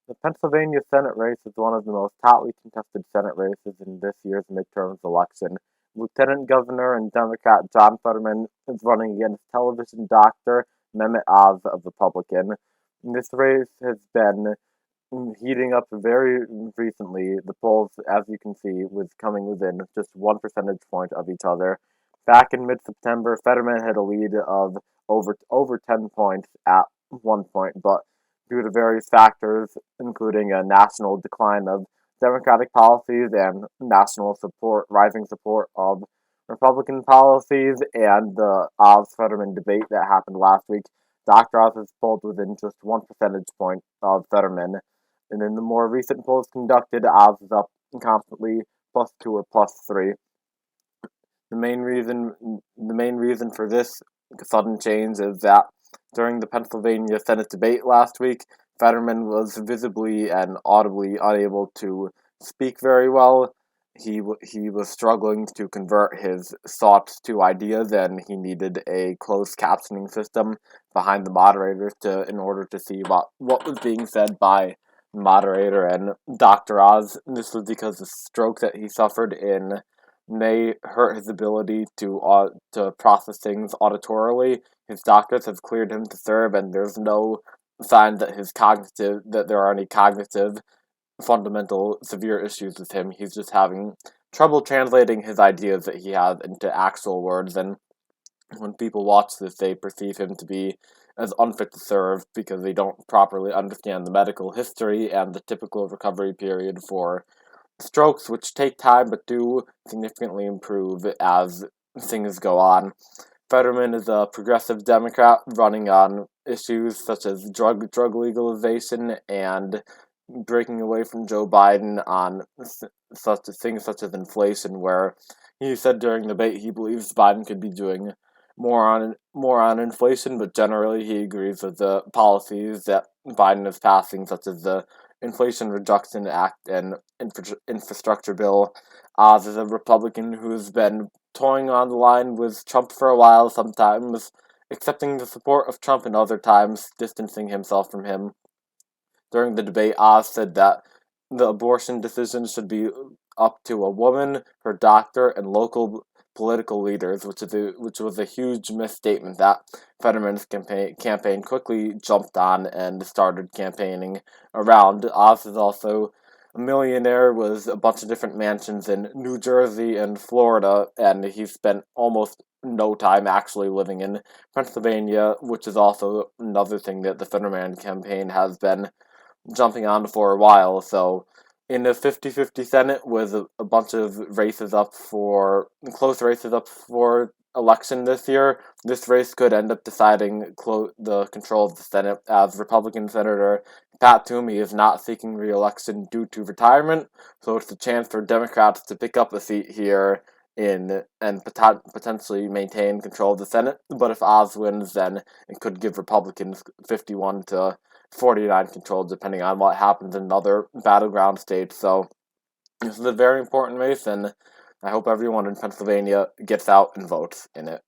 The Pennsylvania Senate race is one of the most hotly contested Senate races in this year's midterms election. Lieutenant Governor and Democrat John Fetterman is running against television doctor Mehmet of Republican. This race has been heating up very recently. The polls, as you can see, was coming within just 1 percentage point of each other. Back in mid-September, Fetterman had a lead of over 10 points at one point, but due to various factors, including a national decline of Democratic policies and rising support of Republican policies, and the Oz-Fetterman debate that happened last week, Dr. Oz is pulled within just 1 percentage point of Fetterman. And in the more recent polls conducted, Oz is up constantly +2 or +3. The main reason for this sudden change is that during the Pennsylvania Senate debate last week, Fetterman was visibly and audibly unable to speak very well. He was struggling to convert his thoughts to ideas, and he needed a closed captioning system behind the moderator in order to see what was being said by the moderator and Dr. Oz. This was because the stroke that he suffered in May hurt his ability to process things auditorily. His doctors have cleared him to serve, and there's no sign that there are any cognitive fundamental severe issues with him. He's just having trouble translating his ideas that he has into actual words, and when people watch this, they perceive him to be as unfit to serve because they don't properly understand the medical history and the typical recovery period for strokes, which take time but do significantly improve as things go on. Fetterman is a progressive Democrat running on issues such as drug legalization and breaking away from Joe Biden on such things such as inflation, where he said during the debate he believes Biden could be doing more on inflation, but generally he agrees with the policies that Biden is passing, such as the Inflation Reduction Act and infrastructure bill. Oz is a Republican who's been toying on the line with Trump for a while, sometimes accepting the support of Trump and other times distancing himself from him. During the debate, Oz said that the abortion decision should be up to a woman, her doctor, and local political leaders, which was a huge misstatement that Fetterman's campaign quickly jumped on and started campaigning around. Oz is also a millionaire with a bunch of different mansions in New Jersey and Florida, and he spent almost no time actually living in Pennsylvania, which is also another thing that the Fetterman campaign has been jumping on for a while. So in the 50-50 Senate with a bunch of close races up for election this year, this race could end up deciding the control of the Senate, as Republican Senator Pat Toomey is not seeking re-election due to retirement, so it's a chance for Democrats to pick up a seat here and potentially maintain control of the Senate. But if Oz wins, then it could give Republicans 51 to 49 control, depending on what happens in other battleground states. So this is a very important race, and I hope everyone in Pennsylvania gets out and votes in it.